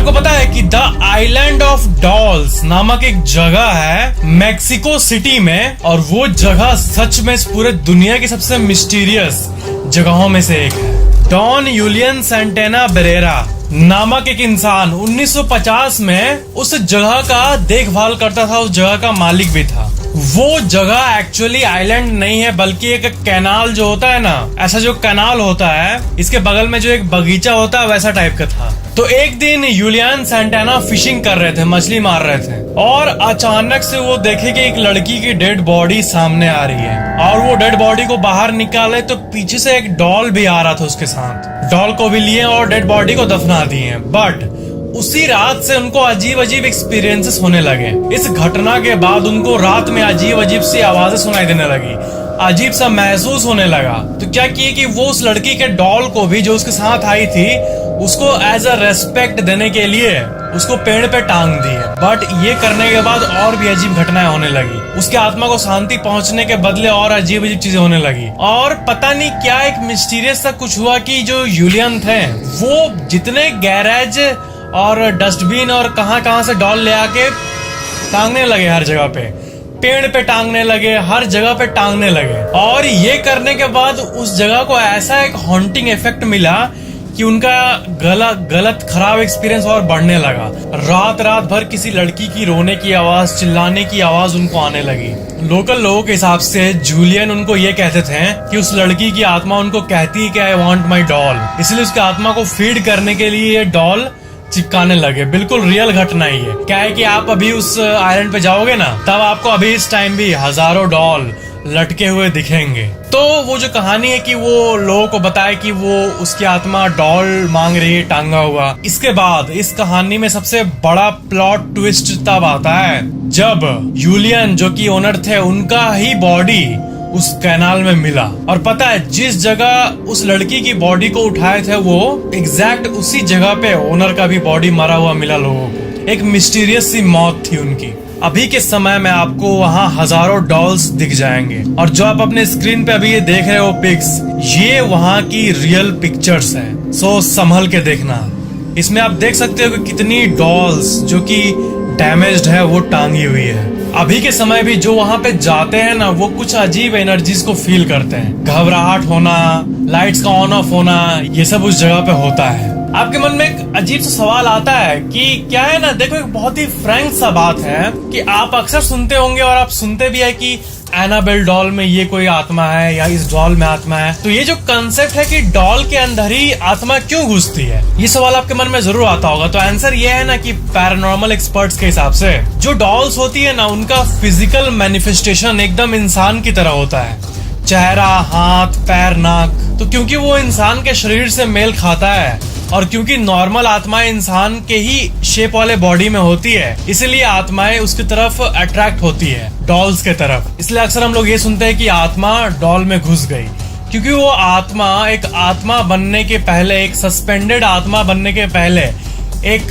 आपको पता है कि द आइलैंड ऑफ डॉल्स नामक एक जगह है मैक्सिको सिटी में, और वो जगह सच में इस पूरे दुनिया की सबसे मिस्टीरियस जगहों में से एक है। डॉन यूलियन सेंटेना बेरेरा नामक एक इंसान 1950 में उस जगह का देखभाल करता था, उस जगह का मालिक भी था। वो जगह एक्चुअली आइलैंड नहीं है, बल्कि एक कैनाल जो होता है ना, ऐसा जो कैनाल होता है इसके बगल में जो एक बगीचा होता है वैसा टाइप का था। तो एक दिन यूलियन सेंटेना फिशिंग कर रहे थे, मछली मार रहे थे, और अचानक से वो देखे कि एक लड़की की डेड बॉडी सामने आ रही है, और वो डेड बॉडी को बाहर निकाले तो पीछे से एक डॉल भी आ रहा था उसके साथ। डॉल को भी लिए और डेड बॉडी को दफना दिए। बट उसी रात से उनको अजीब अजीब एक्सपीरियंसेस होने लगे। इस घटना के बाद उनको रात में अजीब अजीब सी आवाजें सुनाई देने लगी, अजीब सा महसूस होने लगा। तो क्या किए कि वो उस लड़की के डॉल को भी जो उसके साथ आई थी उसको एज अ रेस्पेक्ट देने के लिए उसको पेड़ पे टांग दिए। बट ये करने के बाद और भी अजीब घटनाएं होने लगी। उसके आत्मा को शांति पहुंचने के बदले और अजीब अजीब चीजें होने लगी। और पता नहीं क्या एक मिस्टीरियस सा कुछ हुआ कि जो यूलियन थे वो जितने गैरेज और डस्टबिन और कहां से डॉल ले आके टांगने लगे, हर जगह पे पेड़ पे टांगने लगे, हर जगह पे टांगने लगे। और ये करने के बाद उस जगह को ऐसा एक हॉन्टिंग इफेक्ट मिला कि उनका गलत खराब एक्सपीरियंस और बढ़ने लगा। रात भर किसी लड़की की रोने की आवाज, चिल्लाने की आवाज उनको आने लगी। लोकल लोगों के हिसाब से जूलियन उनको ये कहते थे कि उस लड़की की आत्मा उनको कहती है कि आई वांट माय डॉल, इसलिए उसकी आत्मा को फीड करने के लिए ये डॉल चिपकाने लगे। बिल्कुल रियल घटना ही है। क्या है कि आप अभी उस आइलैंड पे जाओगे ना, तब आपको अभी इस टाइम भी हजारों डॉल लटके हुए दिखेंगे। तो वो जो कहानी है कि वो लोगों को बताए कि वो उसकी आत्मा डॉल मांग रही है टांगा हुआ। इसके बाद इस कहानी में सबसे बड़ा प्लॉट ट्विस्ट तब आता है जब यूलियन जो कि ओनर थे उनका ही बॉडी उस कैनाल में मिला। और पता है जिस जगह उस लड़की की बॉडी को उठाए थे वो एग्जैक्ट उसी जगह पे ओनर का भी बॉडी मरा हुआ मिला लोगों को। एक मिस्टीरियस सी मौत थी उनकी। अभी के समय में आपको वहाँ हजारों डॉल्स दिख जाएंगे, और जो आप अपने स्क्रीन पे अभी ये देख रहे हो पिक्स, ये वहाँ की रियल पिक्चर्स हैं। सो संभल के देखना। इसमें आप देख सकते हो कि कितनी डॉल्स जो कि डैमेज्ड है वो टांगी हुई है। अभी के समय भी जो वहाँ पे जाते हैं ना, वो कुछ अजीब एनर्जीज को फील करते हैं। घबराहट होना, लाइट्स का ऑन ऑफ होना, ये सब उस जगह पे होता है। आपके मन में एक अजीब सा सवाल आता है कि क्या है ना, देखो एक बहुत ही फ्रैंक सा बात है कि आप अक्सर सुनते होंगे और आप सुनते भी है कि एनाबेल डॉल में ये कोई आत्मा है या इस डॉल में आत्मा है। तो ये जो कंसेप्ट है कि डॉल के अंदर ही आत्मा क्यों घुसती है, ये सवाल आपके मन में जरूर आता होगा। तो आंसर ये है ना कि पैरानॉर्मल एक्सपर्ट्स के हिसाब से जो डॉल्स होती है ना, उनका फिजिकल मैनिफेस्टेशन एकदम इंसान की तरह होता है। चेहरा, हाथ, पैर, नाक। तो क्योंकि वो इंसान के शरीर से मेल खाता है, और क्योंकि नॉर्मल आत्माएं इंसान के ही शेप वाले बॉडी में होती है, इसलिए आत्माएं उसकी तरफ अट्रैक्ट होती है, डॉल्स के तरफ। इसलिए अक्सर हम लोग ये सुनते हैं कि आत्मा डॉल में घुस गई, क्योंकि वो आत्मा एक आत्मा बनने के पहले, एक सस्पेंडेड आत्मा बनने के पहले एक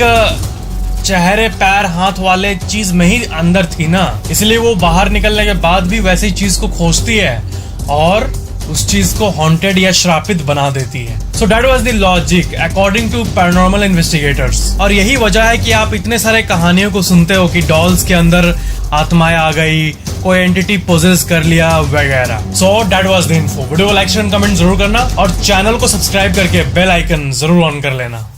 चेहरे, पैर, हाथ वाले चीज में ही अंदर थी ना। इसलिए वो बाहर निकलने के बाद भी वैसी चीज को खोजती है और उस चीज को हॉन्टेड या श्रापित बना देती है। So that was the logic according to paranormal investigators. और यही वजह है कि आप इतने सारे कहानियों को सुनते हो कि डॉल्स के अंदर आत्माएं आ गई, कोई एंटिटी पोजेस कर लिया वगैरह। सो that was the info. Video को लाइक शेयर कमेंट जरूर करना, और चैनल को सब्सक्राइब करके बेल आइकन जरूर ऑन कर लेना।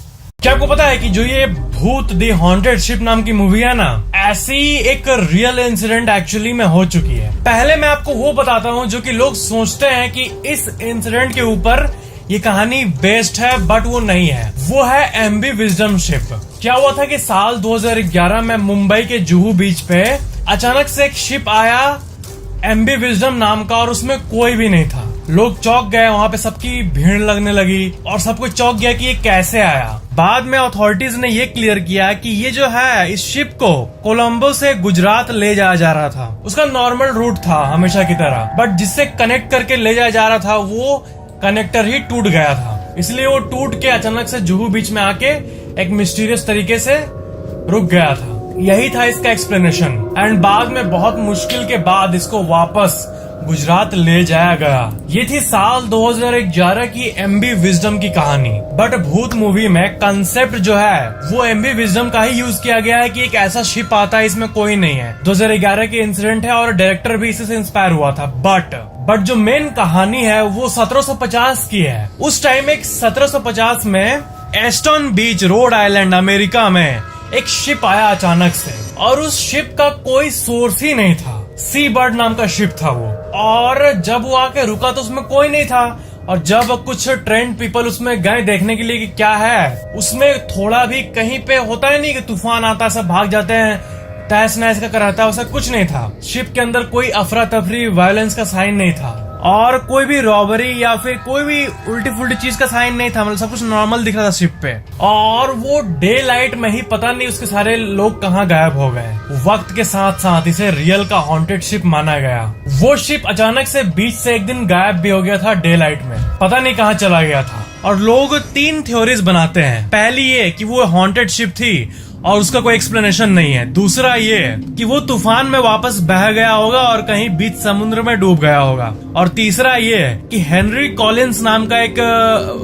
क्या आपको पता है कि जो ये भूत द हॉन्टेड शिप नाम की मूवी है ना, ऐसी एक रियल इंसिडेंट एक्चुअली में हो चुकी है। पहले मैं आपको वो बताता हूँ जो कि लोग सोचते हैं कि इस इंसिडेंट के ऊपर ये कहानी बेस्ड है, बट वो नहीं है। वो है एमवी विजडम शिप। क्या हुआ था कि साल 2011 में मुंबई के जुहू बीच पे अचानक से एक शिप आया एमवी विजडम नाम का, और उसमें कोई भी नहीं था। लोग चौंक गए, वहां पे सबकी भीड़ लगने लगी और सब कुछ चौंक गया कि ये कैसे आया। बाद में अथॉरिटीज ने ये क्लियर किया कि ये जो है, इस शिप को कोलंबो से गुजरात ले जाया जा रहा था। उसका नॉर्मल रूट था हमेशा की तरह, बट जिससे कनेक्ट करके ले जाया जा रहा था वो कनेक्टर ही टूट गया था। इसलिए वो टूट के अचानक से जुहू बीच में आके एक मिस्टीरियस तरीके से रुक गया था। यही था इसका एक्सप्लेनेशन। एंड बाद में बहुत मुश्किल के बाद इसको वापस गुजरात ले जाया गया। ये थी साल 2011 की MB विजडम की कहानी। बट भूत मूवी में कंसेप्ट जो है वो MB विजडम का ही यूज किया गया है कि एक ऐसा शिप आता है, इसमें कोई नहीं है। 2011 के इंसिडेंट है और डायरेक्टर भी इसी से इंस्पायर हुआ था। बट जो मेन कहानी है वो 1750 की है। उस टाइम एक 1750 में एस्टन बीच, रोड आइलैंड, अमेरिका में एक शिप आया अचानक से, और उस शिप का कोई सोर्स ही नहीं था। सी बर्ड नाम का शिप था वो, और जब वो आके रुका तो उसमें कोई नहीं था। और जब कुछ ट्रेंड पीपल उसमें गए देखने के लिए कि क्या है, उसमें थोड़ा भी कहीं पे होता है नहीं कि तूफान आता है सब भाग जाते हैं, तहस नहस का रहता है, वैसा कुछ नहीं था। शिप के अंदर कोई अफरा तफरी, वायलेंस का साइन नहीं था, और कोई भी रॉबरी या फिर कोई भी उल्टी फुल्टी चीज का साइन नहीं था। मतलब सब कुछ नॉर्मल दिख रहा था शिप पे। और वो डे लाइट में ही पता नहीं उसके सारे लोग कहाँ गायब हो गए। वक्त के साथ साथ इसे रियल का हॉन्टेड शिप माना गया। वो शिप अचानक से बीच से एक दिन गायब भी हो गया था डे लाइट में, पता नहीं कहाँ चला गया था। और लोग 3 थ्योरीज बनाते हैं। पहली ये कि वो हॉन्टेड शिप थी और उसका कोई एक्सप्लेनेशन नहीं है। दूसरा ये कि वो तूफान में वापस बह गया होगा और कहीं बीच समुद्र में डूब गया होगा। और तीसरा ये कि हेनरी कॉलिंस नाम का एक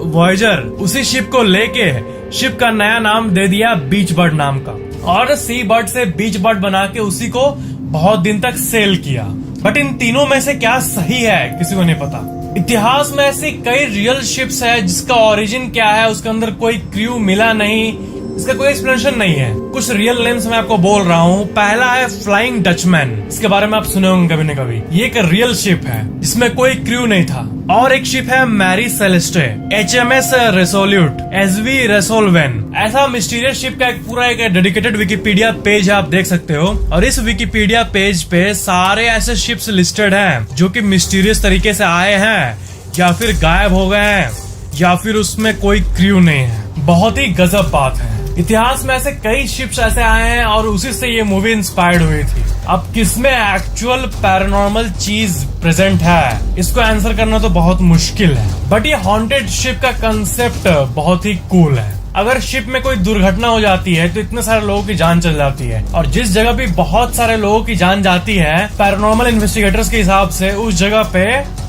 वॉयेजर उसी शिप को लेके शिप का नया नाम दे दिया बीच बर्ड नाम का, और सी बर्ड से बीच बर्ड बना के उसी को बहुत दिन तक सेल किया। बट इन तीनों में से क्या सही है किसी को नहीं पता। इतिहास में ऐसी कई रियल शिप्स है जिसका ओरिजिन क्या है, उसके अंदर कोई क्रू मिला नहीं, इसका कोई एक्सप्लेनेशन नहीं है। कुछ रियल नेम्स मैं आपको बोल रहा हूँ। पहला है फ्लाइंग डचमैन, इसके बारे में आप सुने होंगे कभी न कभी। ये एक रियल शिप है जिसमें कोई क्रू नहीं था। और एक शिप है Mary Celeste, HMS Resolute, SV Resolven. ऐसा मिस्टीरियस शिप का एक पूरा एक डेडिकेटेड विकिपीडिया पेज आप देख सकते हो। और इस विकिपीडिया पेज पे सारे ऐसे शिप्स लिस्टेड हैं जो कि मिस्टीरियस तरीके से आए हैं या फिर गायब हो गए हैं या फिर उसमें कोई क्रू नहीं है। बहुत ही गजब बात है। इतिहास में ऐसे कई शिप्स ऐसे आए हैं और उसी से ये मूवी इंस्पायर्ड हुई थी। अब किसमें एक्चुअल पैरानॉर्मल चीज प्रेजेंट है, इसको आंसर करना तो बहुत मुश्किल है। बट ये हॉन्टेड शिप का कंसेप्ट बहुत ही कूल है। अगर शिप में कोई दुर्घटना हो जाती है तो इतने सारे लोगों की जान चल जाती है, और जिस जगह भी बहुत सारे लोगों की जान जाती है, पैरानॉर्मल इन्वेस्टिगेटर्स के हिसाब से उस जगह पे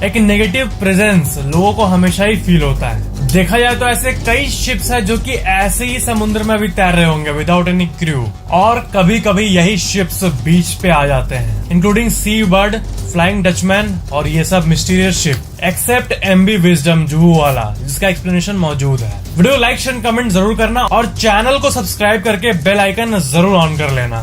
एक नेगेटिव प्रेजेंस लोगों को हमेशा ही फील होता है। देखा जाए तो ऐसे कई शिप्स है जो कि ऐसे ही समुद्र में भी तैर रहे होंगे विदाउट एनी क्रू, और कभी कभी यही शिप्स बीच पे आ जाते हैं, including sea bird, flying Dutchman और ये सब mysterious ship, except MB wisdom Juhu वाला, जिसका एक्सप्लेनेशन मौजूद है। वीडियो लाइक शेयर कमेंट जरूर करना और चैनल को सब्सक्राइब करके बेल आइकन जरूर ऑन कर लेना।